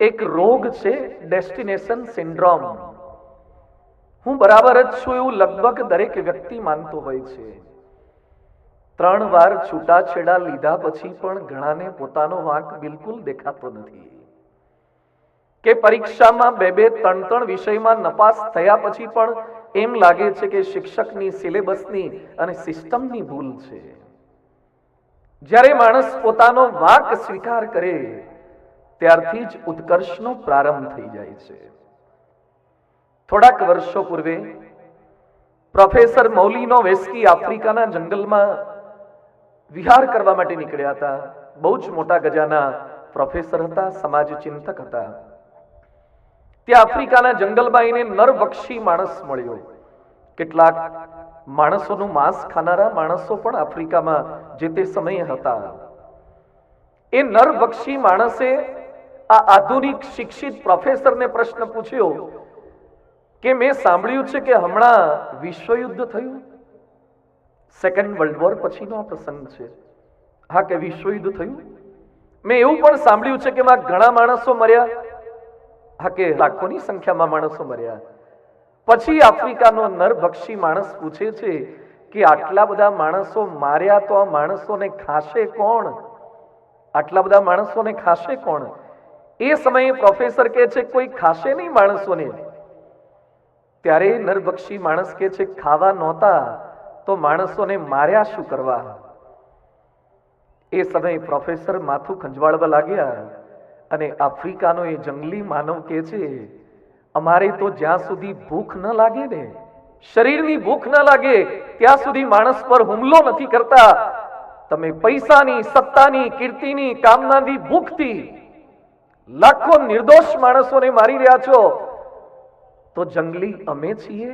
એક રોગ છે ડેસ્ટિનેશન સિન્ડ્રોમ. હું બરાબર જ છું એવું લગભગ દરેક વ્યક્તિ માનતો હોય છે. 3 વાર છૂટાછેડા લીધા પછી પણ ઘણાને પોતાનો વાંક બિલકુલ દેખાતો નથી. કે પરીક્ષામાં 2-3 વિષયમાં નપાસ થયા પછી પણ એમ લાગે છે કે શિક્ષકની સિલેબસની અને સિસ્ટમની ભૂલ છે. જ્યારે માણસ પોતાનો વાંક સ્વીકાર કરે ત્યારથી જ ઉત્કર્ષનો પ્રારંભ થઈ જાય છે. થોડાક વર્ષો પૂર્વે પ્રોફેસર મૌલિનોવસ્કી આફ્રિકાના જંગલમાં વિહાર કરવા માટે નીકળ્યા હતા. બહુ જ મોટા ગજાના પ્રોફેસર હતા, સમાજ ચિંતક હતા. ત્યાં આફ્રિકાના જંગલમાં એને નરભક્ષી માણસ મળ્યો. કેટલાક માણસોનું માંસ ખાનારા માણસો પણ આફ્રિકામાં જે તે સમયે હતા. એ નરભક્ષી માણસે આ આધુનિક શિક્ષિત પ્રોફેસરને પ્રશ્ન પૂછ્યો કે મેં સાંભળ્યું છે કે હમણાં વિશ્વયુદ્ધ થયું. સેકન્ડ વર્લ્ડ વોર પછીનો આ પ્રસંગ છે. હા, કે વિશ્વયુદ્ધ થયું. મેં એવું પણ સાંભળ્યું છે કે એમાં ઘણા માણસો મર્યા. હા, કે લાખોની સંખ્યામાં માણસો મર્યા. પછી આફ્રિકાનો નરભક્ષી માણસ પૂછે છે કે આટલા બધા માણસો માર્યા તો આ માણસોને ખાશે કોણ? આટલા બધા માણસોને ખાશે કોણ? એ સમયે પ્રોફેસર કહે છે કોઈ ખાશે નહીં માણસોને. ત્યારે નરભક્ષી માણસ કહે છે ખાવા નહોતા તો માણસોને માર્યા શું કરવા? એ સમયે પ્રોફેસર માથું ખંજવાળવા લાગ્યા અને આફ્રિકાનો એ જંગલી માનવ કહે છે અમારે તો જ્યાં સુધી ભૂખ ન લાગે ને, શરીરની ભૂખ ન લાગે ત્યાં સુધી માણસ પર હુમલો નથી કરતા. તમે પૈસાની, સત્તાની, કીર્તિની, કામનાની ભૂખથી લાખો નિર્દોષ માણસોને મારી રહ્યા છો. તો જંગલી અમે છીએ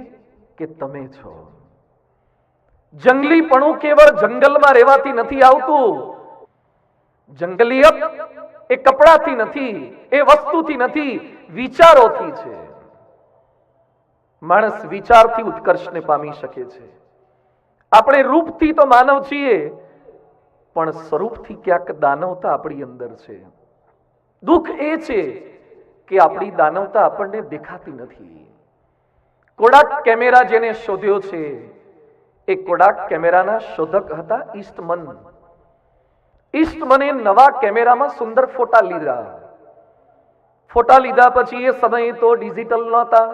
કે તમે છો? જંગલીપણું કેવળ જંગલમાં રહેવાથી નથી આવતું. જંગલીયત એ કપડાથી નથી, એ વસ્તુથી નથી, વિચારોથી છે. માણસ વિચારથી ઉત્કર્ષને પામી શકે છે. આપણે રૂપથી તો માનવ છીએ પણ સ્વરૂપથી ક્યાંક દાનવતા આપણી અંદર છે. દુઃખ એ છે કે આપણી દાનવતા આપણને દેખાતી નથી. કોડાક કેમેરા જેને શોધ્યો છે એ કોડાક કેમેરાના શોધક હતા ઈસ્ટમન. ઈસ્ટમને નવા કેમેરામાં સુંદર ફોટા લીધા. ફોટા લીધા પછી એ સમયે તો ડિજિટલ નહોતા,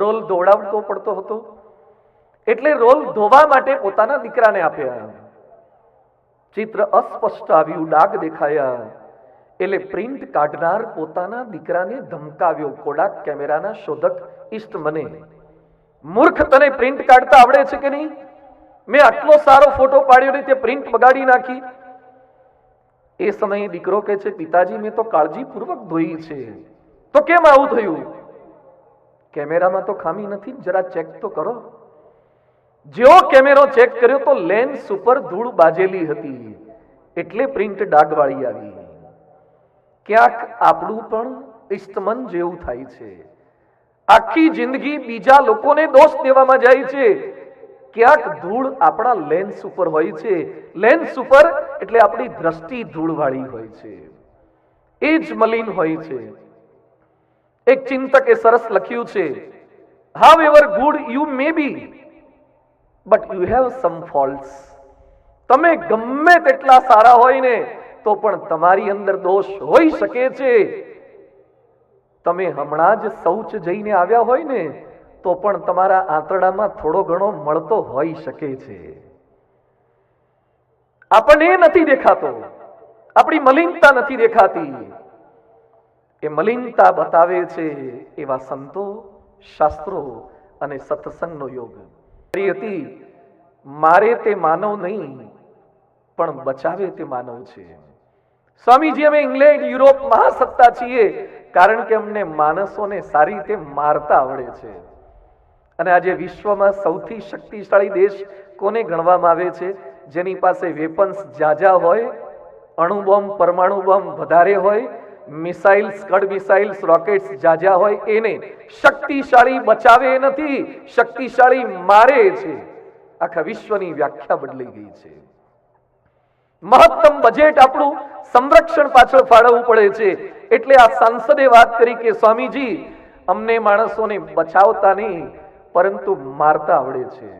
રોલ ધોવડાવતો પડતો હતો. એટલે રોલ ધોવા માટે પોતાના દીકરાને આપ્યા. ચિત્ર અસ્પષ્ટ આવ્યું, ડાઘ દેખાયા. એટલે પ્રિન્ટ કાઢનાર પોતાના દીકરાને ધમકાવ્યો. કોડાક કેમેરાના શોધક ઈસ્ટમને, મૂર્ખ, તને પ્રિન્ટ કાઢતા આવડે છે કે નહીં? મેં આટલો સારો ફોટો પાડ્યો ને તે પ્રિન્ટ બગાડી નાખી. એ સમયે દીકરો કહે છે પિતાજી મેં તો કાળજીપૂર્વક ધોઈ છે. તો કેમ આવું થયું? કેમેરામાં તો ખામી નથી, જરા ચેક તો કરો. જેવો કેમેરો ચેક કર્યો તો લેન્સ ઉપર ધૂળ બાજેલી હતી એટલે પ્રિન્ટ ડાઘવાળી આવી. ક્યાંક આપણું પણ ઈસ્ટમન જેવું થાય છે. આખી જિંદગી બીજા લોકોને દોષ દેવામાં જાય છે. ક્યાંક ધૂળ આપણા લેન્સ ઉપર હોય છે. લેન્સ ઉપર એટલે આપણી દ્રષ્ટિ ધૂળવાળી હોય છે, એ જ મલિન હોય છે. એક ચિંતકે સરસ લખ્યું છે however good you may be but you have some faults. તમે ગમે તેટલા સારા હોય ને તો પણ તમારી અંદર દોષ હોઈ શકે છે. તમે હમણાં જ શૌચ જઈને આવ્યા હોય ને તો પણ તમારા આંતરડામાં થોડો ઘણો મળતો હોઈ શકે છે. આપણને એ નથી દેખાતો, આપણી મલિનતા નથી દેખાતી. એ મલિનતા બતાવે છે એવા સંતો, શાસ્ત્રો અને સત્સંગનો યોગ. હતી મારે તે માનવ નહીં પણ બચાવે તે માનવ છે. સ્વામીજી અમે ઇંગ્લેન્ડ, યુરોપ મહાસત્તા છીએ કારણ કે અમને માણસોને સારી રીતે મારતા આવડે છે. અને આજે વિશ્વમાં સૌથી શક્તિશાળી દેશ કોને ગણવામાં આવે છે? જેની પાસે વેપન્સ જાજા હોય, અણુબોમ્બ, પરમાણુ બોમ્બ વધારે હોય, મિસાઇલ્સ, સ્કડ મિસાઇલ્સ, રોકેટ્સ જાજા હોય. એને શક્તિશાળી બચાવે નથી, શક્તિશાળી મારે છે. આખા વિશ્વની વ્યાખ્યા બદલાઈ ગઈ છે. મહત્તમ બજેટ આપણું સંરક્ષણ પાછળ ફાળવવું પડે છે. એટલે આ સાંસદે વાત કરી કે સ્વામીજી, અમને માણસોને બચાવતા નહીં પરંતુ મારતા આવડે છે.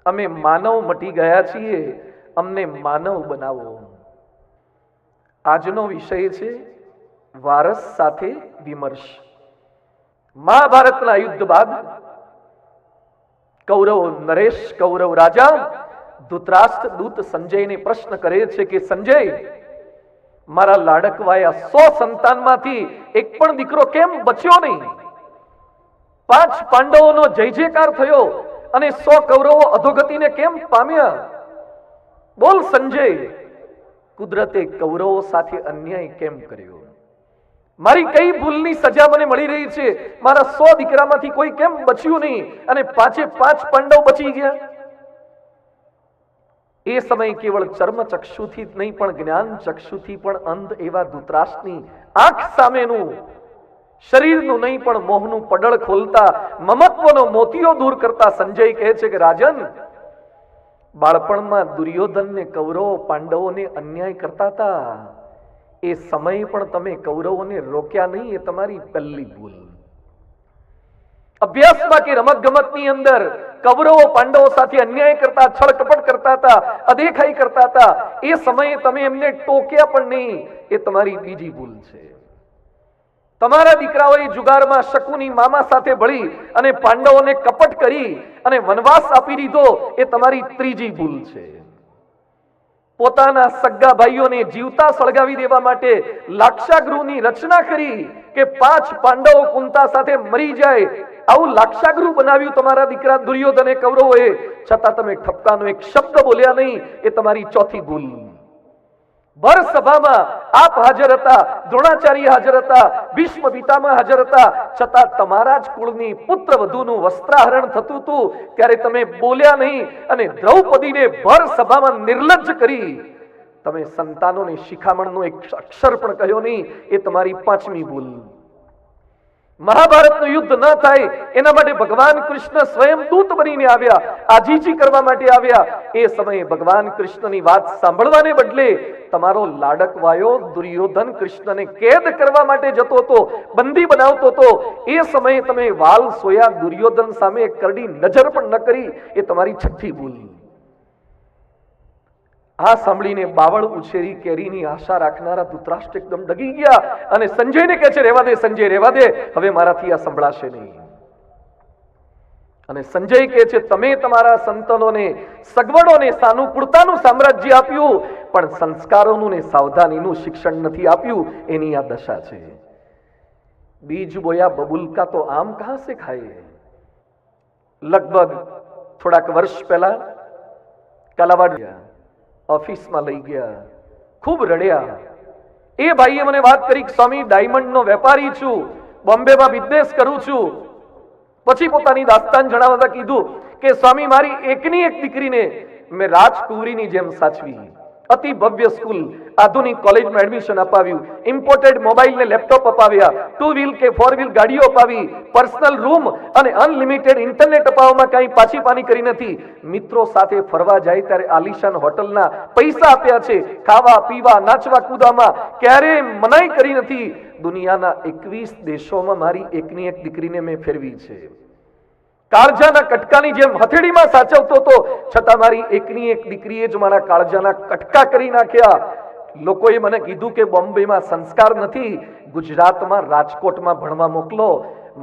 અમે માનવ મટી ગયા છીએ, અમને માનવ બનાવો. આજનો વિષય છે વારસ સાથે વિમર્શ. મહાભારતના યુદ્ધ બાદ કૌરવ નરેશ, કૌરવ રાજા ધૃતરાષ્ટ્ર દૂત સંજયને પ્રશ્ન કરે છે કે સંજય, મારા લાડકવાયા 100 સંતાનમાંથી એક પણ દીકરો કેમ બચ્યો નહીં? 5 પાંડવોનો જય જયકાર થયો અને 100 કૌરવો અધોગતિને કેમ પામ્યા? બોલ સંજય, કુદરતે કૌરવો સાથે અન્યાય કેમ કર્યો? મારી કઈ ભૂલની સજા મને મળી રહી છે? મારા 100 દીકરામાંથી કોઈ કેમ બચ્યું નહીં અને 5 પાંડવ બચી ગયા? એ સમય કેવળ ચર્મ ચક્ષુથી જ નહીં પણ જ્ઞાન ચક્ષુથી પણ અંધ એવા ધૃતરાષ્ટ્રની આંખ સામેનું, શરીરનું નહીં પણ મોહનું પડળ ખોલતા, મમત્વનો મોતિયો દૂર કરતા સંજય કહે છે કે રાજન, બાળપણમાં દુર્યોધનને કૌરવો પાંડવોને અન્યાય કરતા હતા, એ સમયે પણ તમે કૌરવોને રોક્યા નહીં. એ તમારી પહેલી ભૂલ. અભ્યાસમાં કે રમત ગમતની અંદર કૌરવો પાંડવો સાથે અન્યાય કરતા, છળ કપટ કરતા હતા, અદેખાઈ કરતા હતા, એ સમયે તમે એમને ટોક્યા પણ નહીં. એ તમારી બીજી ભૂલ છે. તમારા દીકરાઓએ જુગારમાં શકુની મામા સાથે ભળી અને પાંડવોને કપટ કરી અને વનવાસ આપી દીધો. એ તમારી ત્રીજી ભૂલ છે. પોતાના સગા ભાઈઓને જીવતા સળગાવી દેવા માટે લાક્ષાગૃહની રચના કરી કે 5 પાંડવો કુંતા સાથે મરી જાય, આવું લાક્ષાગૃહ બનાવ્યું તમારા દીકરા દુર્યોધને, કૌરવોએ. છતાં તમે ઠપકાનો એક શબ્દ બોલ્યા નહીં. એ તમારી ચોથી ભૂલ. ભર સભામાં આપ હાજર હતા, દ્રોણાચાર્ય હાજર હતા, ભીષ્મ પિતામહ હાજર હતા, છતાં તમારા જ કુળની પુત્ર વધુનું વસ્ત્રાહરણ થતું હતું ત્યારે તમે બોલ્યા નહીં અને દ્રૌપદીને ભર સભામાં નિર્લજ્જ કરી. તમે સંતાનોને શિખામણનો એક અક્ષર પણ કહ્યો નહીં. એ તમારી 5મી ભૂલ. મહાભારતનું યુદ્ધ ન થાય એના માટે ભગવાન કૃષ્ણ સ્વયં દૂત બનીને આવ્યા, આજીજી કરવા માટે આવ્યા. એ સમયે ભગવાન કૃષ્ણની વાત સાંભળવાને બદલે તમારો લાડકવાયો દુર્યોધન કૃષ્ણને કેદ કરવા માટે જતો હતો, બંદી બનાવતો હતો. એ સમયે તમે વાલ સોયા દુર્યોધન સામે કરડી નજર પણ ન કરી. એ તમારી 6ઠ્ઠી ભૂલ. આ સાંભળીને બાવળ ઉછેરી કેરીની આશા રાખનારા ધૃતરાષ્ટ્ર એકદમ ડગી ગયા અને સંજયને કહે છે, રહેવા દે સંજય, રહેવા દે, હવે મારાથી આ સંભળાશે નહીં. અને સંજય કહે છે, તમે તમારા સંતાનોને સગવડોને સાનુકૂળતાનું સામ્રાજ્ય આપ્યું પણ સંસ્કારોનું ને સાવધાનીનું શિક્ષણ નથી આપ્યું. એની આ દશા છે. બીજ બોયા બબુલ કા તો આમ કહા સે ખાએ. લગભગ થોડાક વર્ષ પહેલા કાલાવાડ ઓફિસમાં લઈ ગયા, ખૂબ રડ્યા. એ ભાઈએ મને વાત કરી કે સ્વામી, ડાયમંડનો વેપારી છું, બોમ્બેમાં બિઝનેસ કરું છું. પછી પોતાની દાસ્તાન જણાવતા કીધું કે સ્વામી, મારી એકની એક દીકરીને મેં રાજકુંવરીની જેમ સાચવી, અતિ ભવ્ય સ્કૂલ, આધુનિક કોલેજમાં એડમિશન અપાવ્યું, ઇમ્પોર્ટેડ મોબાઈલ ને લેપટોપ અપાવ્યા, 2 વ્હીલ કે 4 વ્હીલ ગાડીઓ અપાવી, પર્સનલ રૂમ અને અનલિમિટેડ ઇન્ટરનેટ અપાવવામાં કઈ પાછી પાની કરી નથી. મિત્રો સાથે ફરવા જાય ત્યારે આલિશાન હોટલના પૈસા આપ્યા છે, ખાવા પીવા નાચવા કૂદવામાં ક્યારેય મનાઈ કરી નથી. દુનિયાના 21 દેશોમાં મારી એકની એક દીકરીને મેં ફેરવી છે. કાળજાના કટકાની જેમ હથેળીમાં સાચવતો હતો, છતાં મારી એકની એક દીકરીએ જ મારા કાળજાના કટકા કરી નાખ્યા. લોકોએ મને કીધું કે બોમ્બેમાં સંસ્કાર નથી, ગુજરાતમાં રાજકોટમાં ભણવા મોકલો.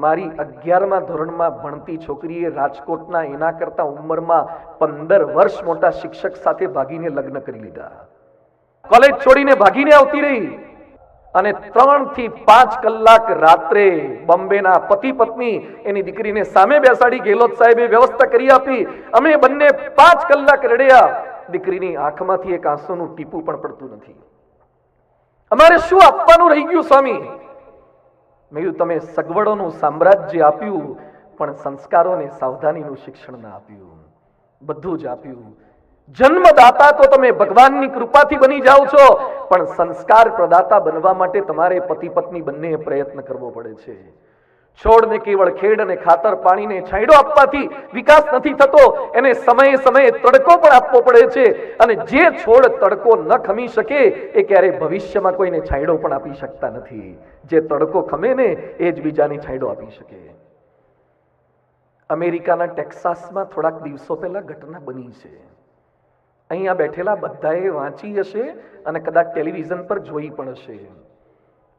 મારી 11મા ધોરણમાં ભણતી છોકરીએ રાજકોટના એના કરતા ઉંમરમાં 15 વર્ષ મોટા શિક્ષક સાથે ભાગીને લગ્ન કરી લીધા. કોલેજ છોડીને ભાગીને આવતી રહી અને 3 થી 5 કલાક રાત્રે બોમ્બેના પતિ પત્ની એની દીકરીને સામે બેસાડી ગેહલોત સાહેબે વ્યવસ્થા કરી આપી. અમે બંને 5 કલાક રડ્યા. દીકરીની આંખમાંથી એક આંસુનું ટીપું પણ પડતું નથી. અમારે શું આપવાનું રહી ગયું સ્વામી? મેં કીધું, તમે સગવડોનું સામ્રાજ્ય આપ્યું પણ સંસ્કારોને સાવધાનીનું શિક્ષણ ના આપ્યું. બધું જ આપ્યું. જન્મદાતા તો તમે ભગવાનની કૃપાથી બની જાઓ છો, પણ સંસ્કાર પ્રદાતા બનવા માટે તમારે પતિ પત્ની બંનેએ પ્રયત્ન કરવો પડે છે. છોડને કેવળ ખેડ અને ખાતર પાણીને છાંયડો આપવાથી વિકાસ નથી થતો, એને સમયે સમયે તડકો પણ આપવો પડે છે. અને જે છોડ તડકો ન ખમી શકે એ ક્યારેય ભવિષ્યમાં કોઈને છાંયડો પણ આપી શકતા નથી. જે તડકો ખમે ને એ જ બીજાને છાંયડો આપી શકે. અમેરિકાના ટેક્સાસમાં થોડાક દિવસો પહેલા ઘટના બની છે. અહીંયા બેઠેલા બધાએ વાંચી હશે અને કદાચ ટેલિવિઝન પર જોઈ પણ હશે.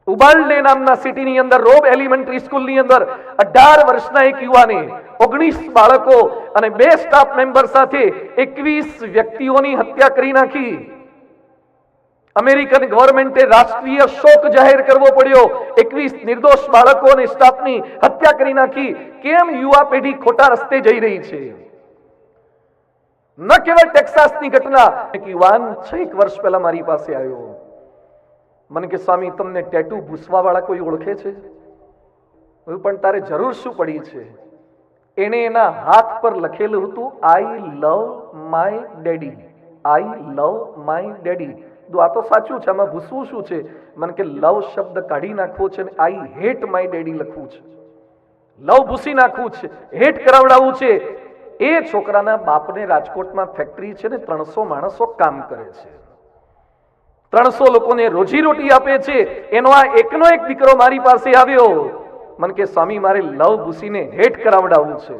ઉબાલ્ડે નામના સિટીની અંદર રોબ એલિમેન્ટરી સ્કૂલની અંદર 18 વર્ષના એક યુવાને 19 બાળકો અને 2 સ્ટાફ મેમ્બર સાથે 21 વ્યક્તિઓની હત્યા કરી નાખી. અમેરિકન ગવર્મેન્ટે રાષ્ટ્રીય શોક જાહેર કરવો પડ્યો. 21 નિર્દોષ બાળકો અને સ્ટાફની હત્યા કરી નાખી. કેમ યુવા પેઢી ખોટા રસ્તે જઈ રહી છે? ન કેવળ ટેક્સાસની ઘટના, એક યુવાન 6 વર્ષ પહેલા મારી પાસે આવ્યો. મને કે સ્વામી, તમને ટેટુ ભૂસવા વાળા કોઈ ઓળખે છે? પણ તારે જરૂર શું પડી છે? એને એના હાથ પર લખેલું હતું, I love my daddy, I love my daddy. આ તો સાચું છે, આમાં ભૂસવું શું છે? મને કે લવ શબ્દ કાઢી નાખવો છે, આઈ હેટ માય ડેડી લખવું છે. લવ ભૂસી નાખવું છે, હેટ કરાવડાવવું છે. એ છોકરાના બાપને રાજકોટમાં ફેક્ટરી છે ને 300 માણસો કામ કરે છે, 300 લોકોને રોજીરોટી આપે છે. એનો આ એકનો એક દીકરો મારી પાસે આવ્યો. મને કે સ્વામી, મારે લવ ભૂસીને હેટ કરાવડાવવું છે.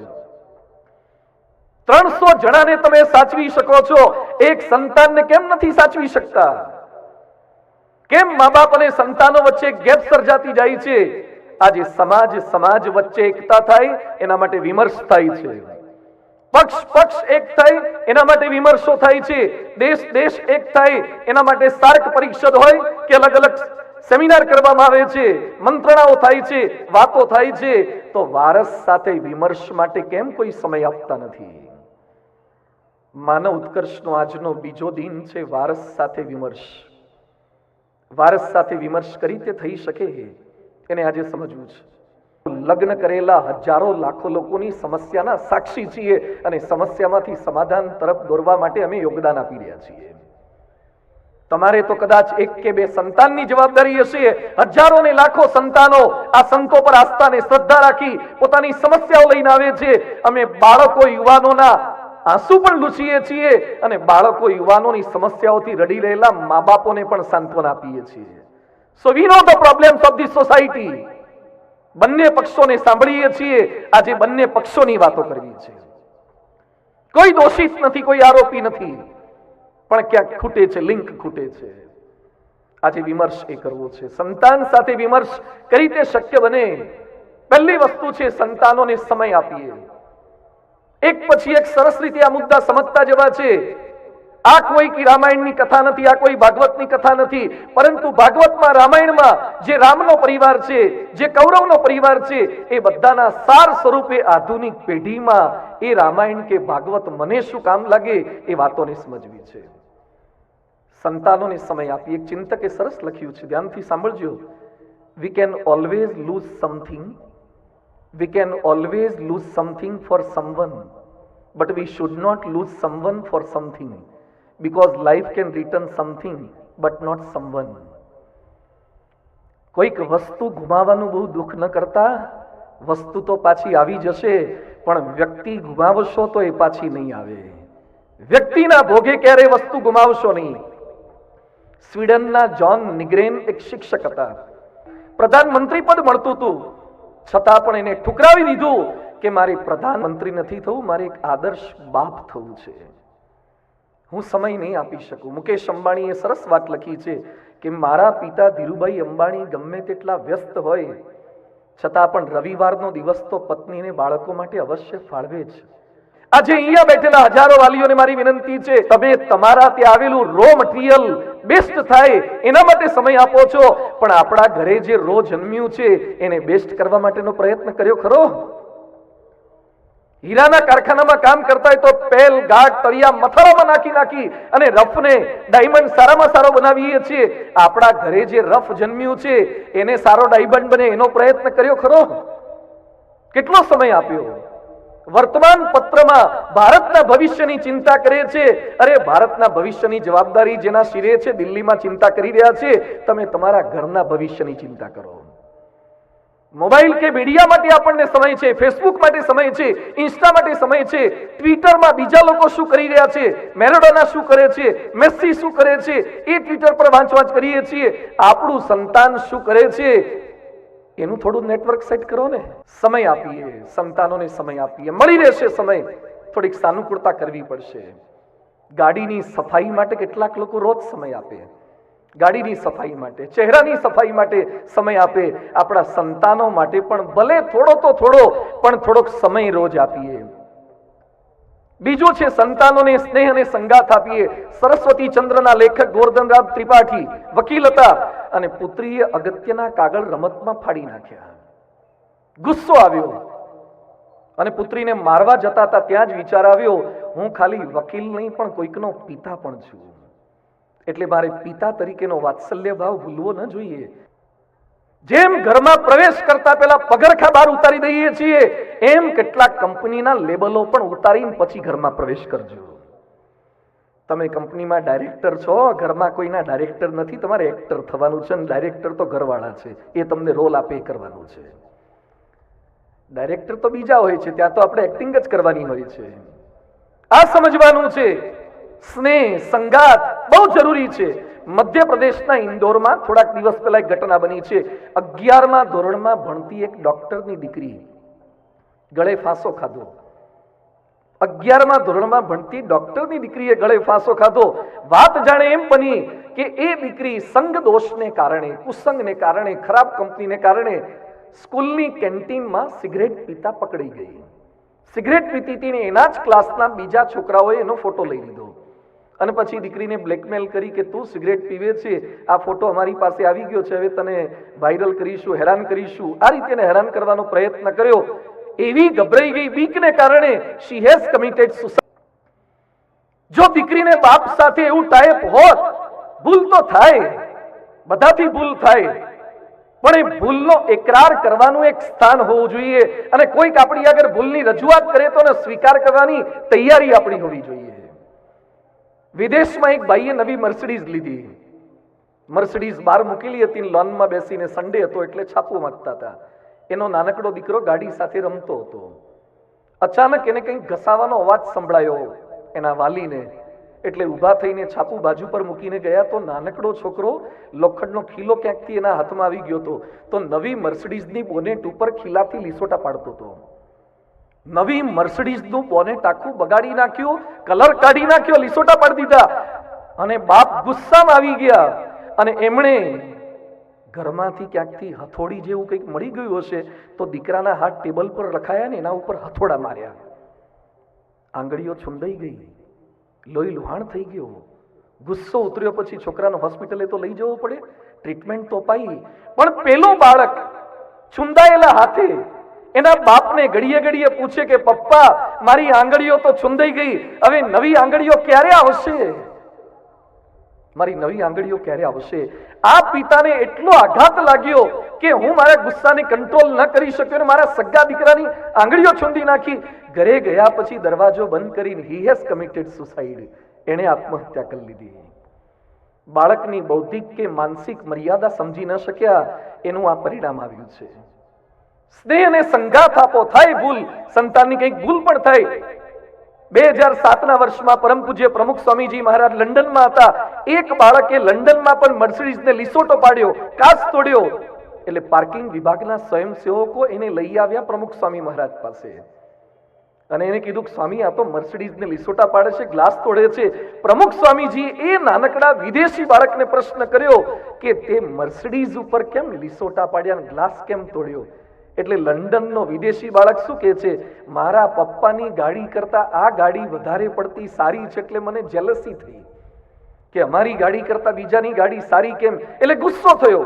300 જણાને તમે સાચવી શકો છો, એક સંતાનને કેમ નથી સાચવી શકતા? કેમ મા બાપ અને સંતાનો વચ્ચે ગેપ સર્જાતી જાય છે? આજે સમાજ વચ્ચે એકતા થાય એના માટે વિમર્શ થાય છે. પક્ષ એક થાય એના માટે વિમર્શો થાય છે. દેશ એક થાય એના માટે સાર્ક પરિષદ હોય કે અલગ અલગ સેમિનાર કરવામાં આવે છે, મંત્રણાઓ થાય છે, વાતો થાય છે. તો વારસ સાથે વિમર્શ માટે કેમ કોઈ સમય આપતા નથી? માનવ ઉત્કર્ષનો આજનો બીજો દિન છે વારસ સાથે વિમર્શ. વારસ સાથે વિમર્શ કરી તે થઈ શકે એને આજે સમજવું છે. લગ્ન કરેલા હજારો લાખો લોકોની સમસ્યાના સાક્ષી છીએ અને સમસ્યામાંથી સમાધાન તરફ દોરવા માટે અમે યોગદાન આપી રહ્યા છીએ. તમારે તો કદાચ 1 કે 2 સંતાનની જવાબદારી હશે. હજારો ને લાખો સંતાનો આ સંતો પર આસ્થા અને શ્રદ્ધા રાખી પોતાની સમસ્યાઓ લઈને આવે છે. અમે બાળકો યુવાનોના આંસુ પણ લૂછીએ છીએ અને બાળકો યુવાનોની સમસ્યાઓથી રડી રહેલા મા બાપોને પણ સાંત્વના આપીએ છીએ. So we know the problems of the society. બંને પક્ષોને સાંભળીએ છીએ. આજે બંને પક્ષોની વાતો કરવી છે. કોઈ દોષિત નથી, કોઈ આરોપી નથી, પણ ક્યાંક ખૂટે છે, લિંક ખૂટે છે. આજે વિમર્શ એ કરવો છે. સંતાન સાથે વિમર્શ કરી તે શક્ય બને. પહેલી વસ્તુ છે સંતાનોને સમય આપીએ. એક પછી એક સરસ રીતે આ મુદ્દા સમજતા જવા છે. આ કોઈ રામાયણની કથા નથી, આ કોઈ ભાગવતની કથા નથી, પરંતુ ભાગવતમાં રામાયણમાં જે રામનો પરિવાર છે, જે કૌરવનો પરિવાર છે, એ બધાના સાર સ્વરૂપે આધુનિક પેઢીમાં એ રામાયણ કે ભાગવત મને શું કામ લાગે એ વાતોને સમજવી છે. સંતાનોને સમય આપી. એક ચિંતકે સરસ લખ્યું છે, ધ્યાનથી સાંભળજો. We can always lose something, we can always lose something for someone, but we should not lose someone for something, because life can return something but not someone. કોઈક વસ્તુ ગુમાવવાનું બહુ દુઃખ ન કરતા. વસ્તુ તો પાછી આવી જશે, પણ વ્યક્તિ ગુમાવશો તો એ પાછી નહીં આવે. વ્યક્તિના ભોગે ક્યારે વસ્તુ ગુમાવશો નહીં. સ્વીડનના જોન નિગ્રેન એક શિક્ષક હતા. પ્રધાનમંત્રી પદ મળતું હતું, છતાં પણ એને ઠુકરાવી દીધું કે મારે પ્રધાનમંત્રી નથી થવું, મારે એક આદર્શ બાપ થવું છે. હું સમય નહીં આપી શકું. મુકેશ અંબાણીએ સરસ વાત લખી છે કે મારા પિતા ધીરુભાઈ અંબાણી ગમે તેટલા વ્યસ્ત હોય છતાં પણ રવિવારનો દિવસ તો પત્ની અને બાળકો માટે અવશ્ય ફાળવે છે. આજે અહીંયા બેઠેલા હજારો વાલીઓને મારી વિનંતી છે, તમે તમારા ત્યાં આવેલું રો મટીરિયલ બેસ્ટ થાય એના માટે સમય આપો છો, પણ આપણા ઘરે જે રો જન્મ્યું છે એને બેસ્ટ કરવા માટેનો પ્રયત્ન કર્યો ખરો? હીરાના કારખાનામાં કામ કરતા હોય તો પેલ ગાઢ તળિયા મથાળામાં નાખી અને રફને ડાયમંડ સારામાં સારો બનાવીએ છીએ. આપણા ઘરે જે રફ જન્મ્યું છે એને સારો ડાયમંડ બને એનો પ્રયત્ન કર્યો ખરો? કેટલો સમય આપ્યો? વર્તમાન પત્રમાં ભારતના ભવિષ્યની ચિંતા કરે છે. અરે ભારતના ભવિષ્યની જવાબદારી જેના શિરે છે દિલ્હીમાં ચિંતા કરી રહ્યા છે. તમે તમારા ઘરના ભવિષ્યની ચિંતા કરો. મોબાઈલ કે મીડિયા માટે આપણને સમય છે, ફેસબુક માટે સમય છે, ઇન્સ્ટા માટે સમય છે, ટ્વિટરમાં બીજા લોકો શું કરી રહ્યા છે, મેરાડોના શું કરે છે, મેસી શું કરે છે, એ ટ્વિટર પર વાંચ કરીએ છીએ. આપણું સંતાન શું કરે છે એનું થોડું નેટવર્ક સેટ કરો ને. સમય આપીએ, સંતાનોને સમય આપીએ. મળી રહેશે સમય, થોડીક સાનુકૂળતા કરવી પડશે. ગાડીની સફાઈ માટે કેટલાક લોકો રોજ સમય આપે, ગાડીની સફાઈ માટે, ચહેરાની સફાઈ માટે સમય આપે. આપણા સંતાનો માટે પણ ભલે થોડો તો થોડો, પણ થોડોક સમય રોજ આપીએ. બીજું છે સંતાનોને સ્નેહ અને સંગાથ આપીએ. સરસ્વતી ચંદ્રના લેખક ગોરધનરામ ત્રિપાઠી વકીલ હતા અને પુત્રીએ અગત્યના કાગળ રમતમાં ફાડી નાખ્યા. ગુસ્સો આવ્યો અને પુત્રીને મારવા જતા હતા ત્યાં જ વિચાર આવ્યો, હું ખાલી વકીલ નહીં પણ કોઈકનો પિતા પણ છું, એટલે મારે પિતા તરીકેનો વાત્સલ્ય ભાવ ભૂલવો ન જોઈએ. જેમ ઘરમાં પ્રવેશ કરતા પહેલા પગરખા બહાર ઉતારી દઈએ છીએ, એમ કેટલાક કંપનીના લેબલો પણ ઉતારીને પછી ઘરમાં પ્રવેશ કરજો. તમે કંપનીમાં ડાયરેક્ટર છો, ઘરમાં કોઈના ડાયરેક્ટર નથી, તમારે એક્ટર થવાનું છે. ડાયરેક્ટર તો ઘરવાળા છે, એ તમને રોલ આપે એ કરવાનું છે. ડાયરેક્ટર તો બીજા હોય છે, ત્યાં તો આપણે એક્ટિંગ જ કરવાની હોય છે. આ સમજવાનું છે. સ્નેહ સંગાત બહુ જરૂરી છે. મધ્યપ્રદેશના ઇન્દોરમાં થોડાક દિવસ પહેલા એક ઘટના બની છે. 11મા ધોરણમાં ભણતી એક ડોક્ટરની દીકરી ગળે ફાંસો ખાધો. 11મા ધોરણમાં ભણતી ડોક્ટરની દીકરીએ ગળે ફાંસો ખાધો. વાત જાણે એમ બની કે એ દીકરી સંગ દોષને કારણે, કુસંગને કારણે, ખરાબ કંપનીને કારણે સ્કૂલની કેન્ટીનમાં સિગરેટ પીતા પકડાઈ ગઈ. સિગરેટ પીતી હતી, એના જ ક્લાસના બીજા છોકરાઓએ એનો ફોટો લઈ લીધો અને પછી દીકરીને બ્લેકમેલ કરી કે તું સિગરેટ પીવે છે, આ ફોટો અમારી પાસે આવી ગયો છે, હવે તને વાયરલ કરીશું, હેરાન કરીશું. આ રીતે એને હેરાન કરવાનો પ્રયત્ન કર્યો. એવી ગભરાઈ ગઈ બીકને કારણે શી હેઝ કમિટેડ સુસાઇડ. જો દીકરીને બાપ સાથે એવું ટાઈપ હોત, ભૂલ તો થાય, બધાથી ભૂલ થાય, પણ એ ભૂલનો એકરાર કરવાનું એક સ્થાન હોવું જોઈએ અને કોઈક આપણી આગળ ભૂલની રજૂઆત કરે તો સ્વીકાર કરવાની તૈયારી આપણી હોવી જોઈએ. વિદેશમાં એક ભાઈએ નવી મર્સિડીઝ લીધી. મર્સિડીઝ બહાર મૂકેલી હતી, લોનમાં બેસીને, સન્ડે હતો એટલે છાપું વાંચતા હતા. એનો નાનકડો દીકરો ગાડી સાથે રમતો હતો. અચાનક એને કંઈક ઘસાવાનો અવાજ સંભળાયો એના વાલીને, એટલે ઊભા થઈને છાપું બાજુ પર મૂકીને ગયા તો નાનકડો છોકરો લોખંડનો ખીલો ક્યાંકથી એના હાથમાં આવી ગયો હતો. તો નવી મર્સિડીઝની બોનેટ ઉપર ખીલાથી લીસોટા પાડતો હતો. નવી મર્સિડીઝનું બોનેટ આખું બગાડી નાખ્યું, કલર કાઢી નાખ્યો, લીસોટા પાડી દીધા. અને બાપ ગુસ્સામાં આવી ગયા અને એમણે ઘરમાંથી ક્યાંકથી હથોડી જેવું કંઈક મળી ગયું હશે તો દીકરાના હાથ ટેબલ પર રખાયા ને એના ઉપર હથોડા માર્યા. આંગળીઓ છુંદાઈ ગઈ, લોહી લુહાણ થઈ ગયો. ગુસ્સો ઉતર્યો પછી છોકરાને હોસ્પિટલે તો લઈ જવો પડે, ટ્રીટમેન્ટ તો અપાઈ. પણ પેલો બાળક છુંદાયેલા હાથે એના બાપને ઘડીએ ઘડીએ પૂછે કે પપ્પા મારી આંગળીઓ તો છુંદાઈ ગઈ, હવે નવી આંગળીઓ ક્યારે આવશે, મારી નવી આંગળીઓ ક્યારે આવશે. આ પિતાને એટલો આઘાત લાગ્યો કે હું મારા ગુસ્સાને કંટ્રોલ ન કરી શક્યો અને મારા સગા દીકરાની આંગળીઓ છુંદી નાખી. ઘરે ગયા પછી દરવાજો બંધ કરીને હી હેઝ કમિટેડ સુસાઇડ, એણે આત્મહત્યા કરી લીધી. બાળકની બૌદ્ધિક કે માનસિક મર્યાદા સમજી ન શક્યા, એનું આ પરિણામ આવ્યું છે. સ્નેહ અને સંગાથ આપો, થાય ભૂલ, સંતાનની કંઈક ભૂલ પણ થાય. 2007ના વર્ષમાં પરમ પૂજ્ય પ્રમુખ સ્વામીજી મહારાજ લંડનમાં હતા. એક બાળકે લંડનમાં પણ મર્સિડીઝને લીસોટો પાડ્યો, કાચ તોડ્યો, એટલે પાર્કિંગ વિભાગના સ્વયંસેવકો એને લઈ આવ્યા પ્રમુખ સ્વામી મહારાજ પાસે અને એને કીધું કે સ્વામી આ તો મર્સિડીઝને લીસોટા પાડે છે, ગ્લાસ તોડે છે. પ્રમુખ સ્વામીજી એ નાનકડા વિદેશી બાળકને પ્રશ્ન કર્યો કે તે મર્સિડીઝ ઉપર કેમ લીસોટા પાડ્યા અને ગ્લાસ કેમ તોડ્યો? એટલે લંડનનો વિદેશી બાળક શું કહે છે, મારા પપ્પાની ગાડી કરતા આ ગાડી વધારે પડતી સારી છે એટલે મને જેલસી થઈ કે અમારી ગાડી કરતા બીજાની ગાડી સારી કેમ, એટલે ગુસ્સો થયો.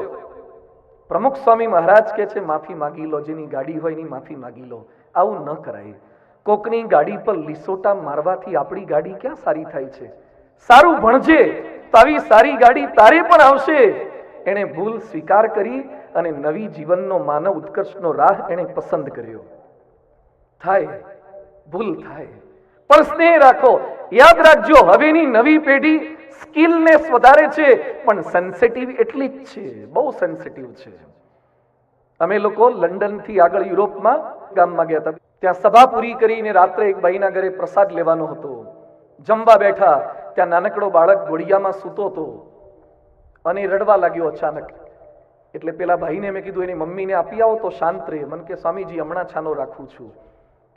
પ્રમુખ સ્વામી મહારાજ કહે છે માફી માગી લો, જેની ગાડી હોય એની માફી માગી લો, આવું ન કરાય. કોકની ગાડી પર લીસોટા મારવાથી આપણી ગાડી ક્યાં સારી થાય છે? સારું ભણજે તો આવી સારી ગાડી તારે પણ આવશે. એણે ભૂલ સ્વીકાર કરી અને નવી જીવનનો માનવ ઉત્કર્ષનો રાહ એણે પસંદ કર્યો. થાય ભૂલ થાય, પણ સ્નેહ રાખો. યાદ રાખજો, હવેની નવી પેઢી સ્કિલનેસ વધારે છે પણ સેન્સિટિવ એટલી જ છે, બહુ સેન્સિટિવ છે. અમે લોકો લંડનથી આગળ યુરોપમાં ગામમાં ગયા હતા. ત્યાં સભા પૂરી કરીને રાત્રે એક ભાઈના ઘરે પ્રસાદ લેવાનો હતો. જમવા બેઠા ત્યાં નાનકડો બાળક ઘોડિયામાં સૂતો હતો અને રડવા લાગ્યો અચાનક. એટલે પેલા ભાઈને મેં કીધું એની મમ્મીને આપી આવો તો શાંત રહે. મને કે સ્વામીજી હમણાં છાનો રાખું છું.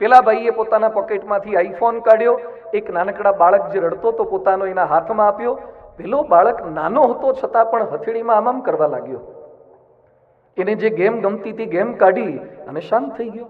પેલા ભાઈએ પોતાના પોકેટમાંથી આઈફોન કાઢ્યો, એક નાનકડા બાળક જે રડતો તો પોતાનો એના હાથમાં આપ્યો. પેલો બાળક નાનો હતો છતાં પણ હથેળીમાં આમ કરવા લાગ્યો. એને જે ગેમ ગમતી હતી ગેમ કાઢી અને શાંત થઈ ગયો.